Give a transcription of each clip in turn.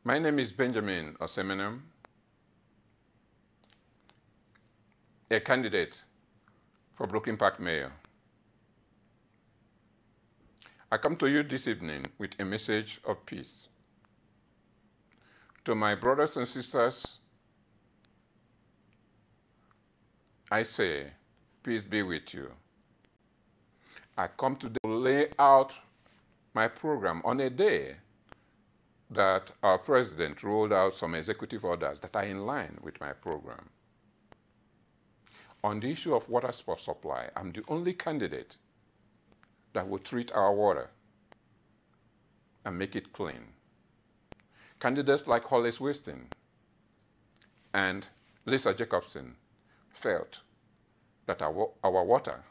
My name is Benjamin Osemenam, a candidate for Brooklyn Park Mayor. I come to you this evening with a message of peace. To my brothers and sisters, I say, peace be with you. I come today to lay out my program on a day that our president rolled out some executive orders that are in line with my program. On the issue of water supply, I'm the only candidate that will treat our water and make it clean. Candidates like Hollis Weston and Lisa Jacobson felt that our water,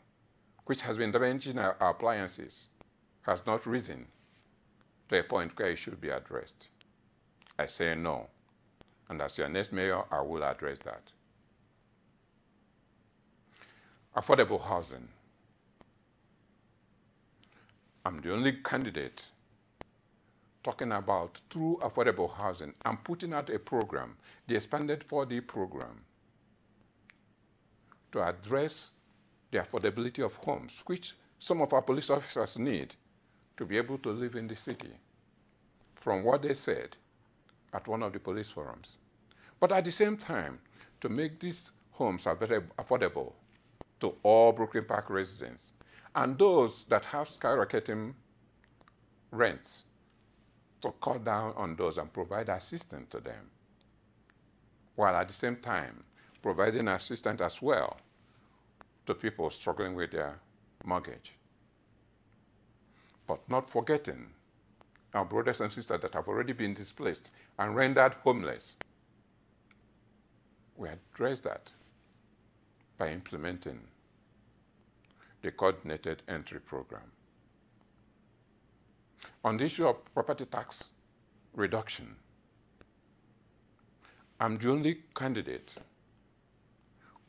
which has been damaging our appliances, has not risen to a point where it should be addressed. I say no, and as your next mayor, I will address that. Affordable housing. I'm the only candidate talking about true affordable housing. I'm putting out a program, the expanded 4D program, to address the affordability of homes, which some of our police officers need to be able to live in the city, from what they said at one of the police forums. But at the same time, to make these homes affordable to all Brooklyn Park residents and those that have skyrocketing rents, to cut down on those and provide assistance to them, while at the same time providing assistance as well to people struggling with their mortgage. But not forgetting our brothers and sisters that have already been displaced and rendered homeless. We address that by implementing the coordinated entry program. On the issue of property tax reduction, I'm the only candidate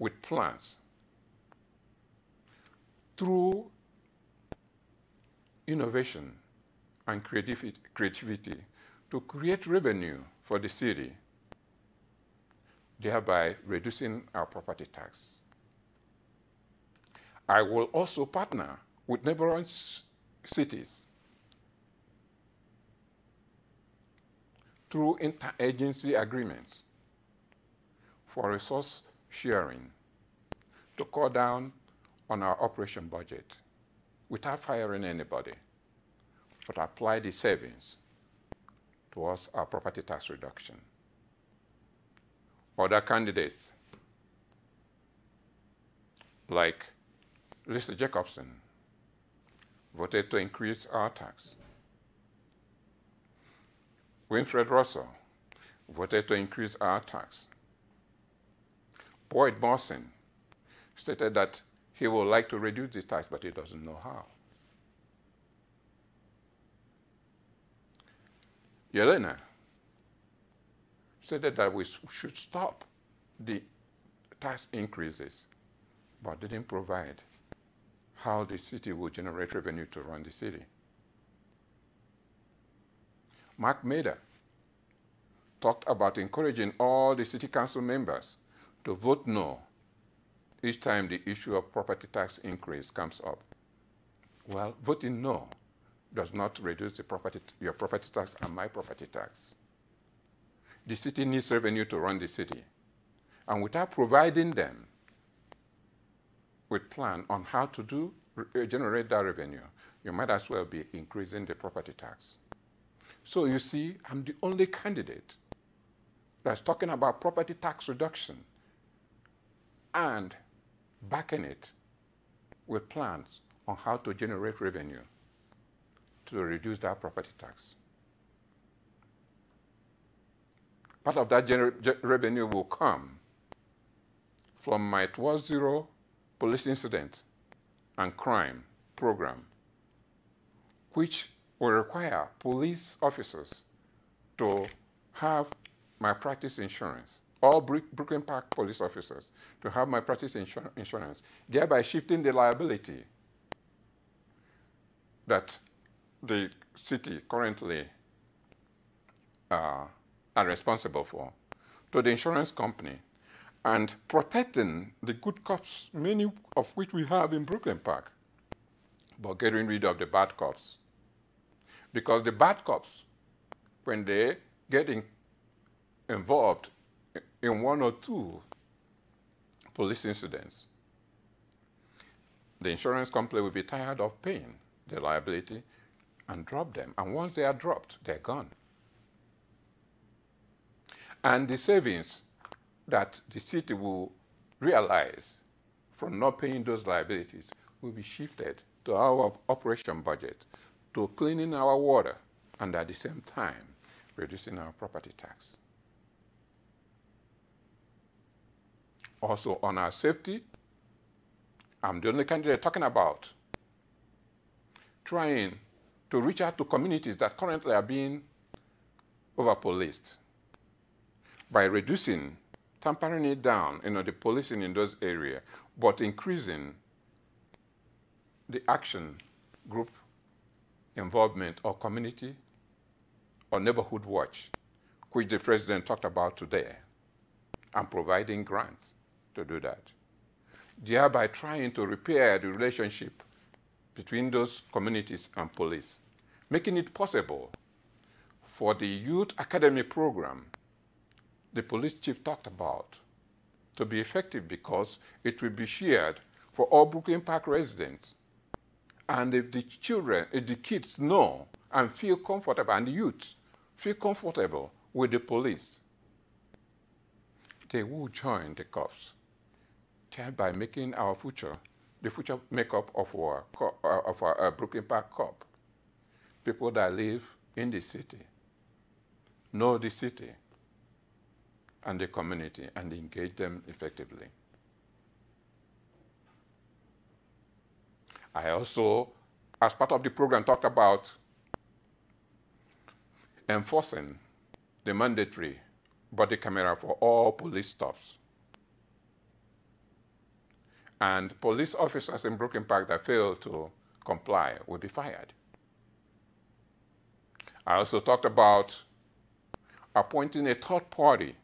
with plans through innovation and creativity to create revenue for the city, thereby reducing our property tax. I will also partner with neighboring cities through interagency agreements for resource sharing to cut down on our operation budget without firing anybody, but apply the savings towards our property tax reduction. Other candidates, like Lisa Jacobson, voted to increase our tax. Winfred Russell voted to increase our tax. Boyd Morrison stated that he would like to reduce the tax, but he doesn't know how. Yelena stated that we should stop the tax increases, but didn't provide how the city will generate revenue to run the city. Mark Mader talked about encouraging all the city council members to vote no each time the issue of property tax increase comes up. Well, voting no does not reduce your property tax and my property tax. The city needs revenue to run the city. And without providing them with plan on how to generate that revenue, you might as well be increasing the property tax. So you see, I'm the only candidate that's talking about property tax reduction and backing it with plans on how to generate revenue to reduce that property tax. Part of that revenue will come from my Towards Zero police incident and crime program, which will require police officers to have malpractice insurance, all Brooklyn Park police officers to have malpractice insurance, thereby shifting the liability that the city currently are responsible for, to the insurance company, and protecting the good cops, many of which we have in Brooklyn Park, but getting rid of the bad cops. Because the bad cops, when they get involved in one or two police incidents, the insurance company will be tired of paying the liability and drop them. And once they are dropped, they're gone. And the savings that the city will realize from not paying those liabilities will be shifted to our operation budget, to cleaning our water, and at the same time, reducing our property tax. Also on our safety, I'm the only candidate talking about trying to reach out to communities that currently are being over-policed by reducing, tampering it down, the policing in those areas, but increasing the action group involvement or community or neighborhood watch, which the president talked about today, and providing grants to do that, thereby trying to repair the relationship between those communities and police, making it possible for the youth academy program the police chief talked about to be effective, because it will be shared for all Brooklyn Park residents. And if the children, if the kids know and feel comfortable, and the youth feel comfortable with the police, they will join the cops, thereby making our future, the future makeup of our Brooklyn Park cop, people that live in the city, know the city and the community, and engage them effectively. I also, as part of the program, talked about enforcing the mandatory body camera for all police stops. And police officers in Brooklyn Park that fail to comply will be fired. I also talked about appointing a third party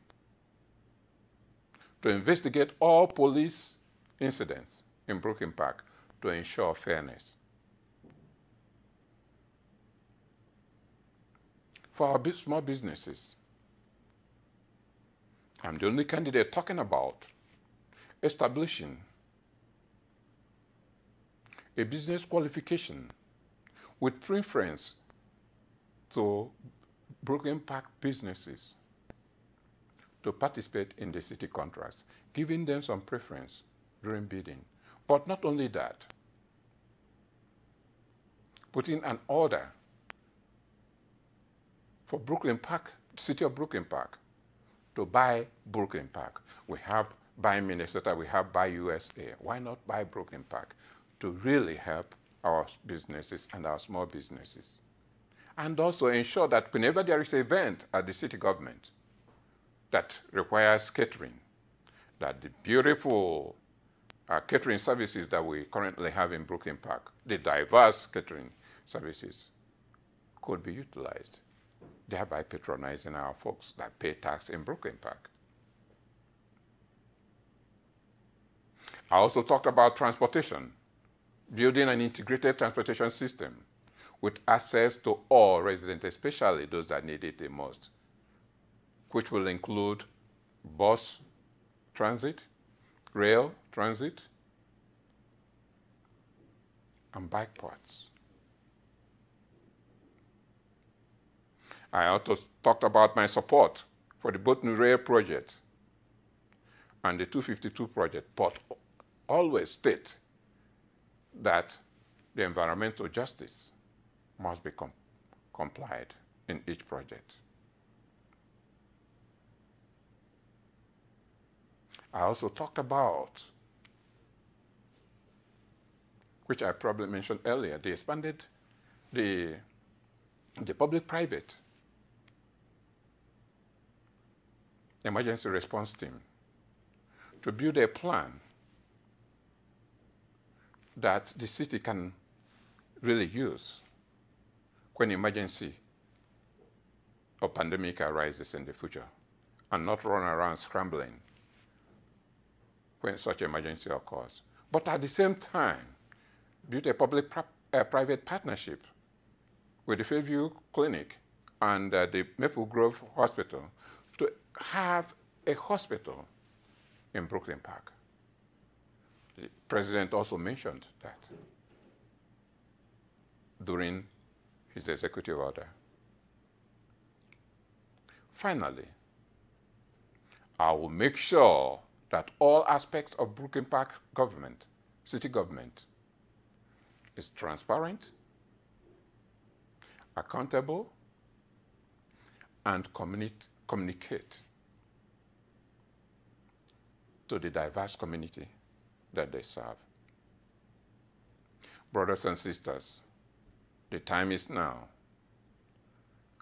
to investigate all police incidents in Brooklyn Park to ensure fairness. For our small businesses, I'm the only candidate talking about establishing a business qualification with preference to Brooklyn Park businesses to participate in the city contracts, giving them some preference during bidding. But not only that, putting an order for Brooklyn Park, city of Brooklyn Park, to buy Brooklyn Park. We have Buy Minnesota, we have Buy USA. Why not buy Brooklyn Park to really help our businesses and our small businesses? And also ensure that whenever there is an event at the city government that requires catering, that the beautiful catering services that we currently have in Brooklyn Park, the diverse catering services, could be utilized, thereby patronizing our folks that pay tax in Brooklyn Park. I also talked about transportation, building an integrated transportation system with access to all residents, especially those that need it the most, which will include bus transit, rail transit, and bike paths. I also talked about my support for the both New Rail project and the 252 project, but always state that the environmental justice must be complied in each project. I also talked about, which I probably mentioned earlier, they expanded the public-private emergency response team to build a plan that the city can really use when emergency or pandemic arises in the future and not run around scrambling when such emergency occurs. But at the same time, build a public-private partnership with the Fairview Clinic and the Maple Grove Hospital to have a hospital in Brooklyn Park. The president also mentioned that during his executive order. Finally, I will make sure that all aspects of Brooklyn Park government, city government, is transparent, accountable, and communicate to the diverse community that they serve. Brothers and sisters, the time is now,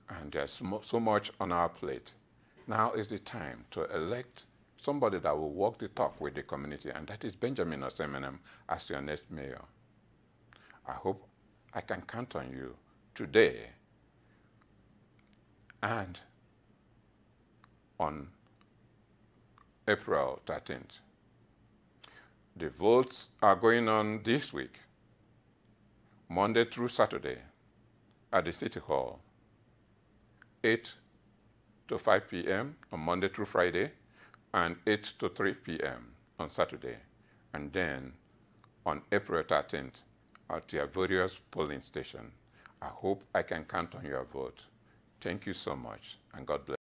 and there's so much on our plate. Now is the time to elect somebody that will walk the talk with the community, and that is Benjamin Osemenam as your next mayor. I hope I can count on you today and on April 13th. The votes are going on this week, Monday through Saturday, at the City Hall, 8 to 5 p.m. on Monday through Friday, and 8 to 3 p.m. on Saturday, and then on April 13th at your various polling stations. I hope I can count on your vote. Thank you so much, and God bless.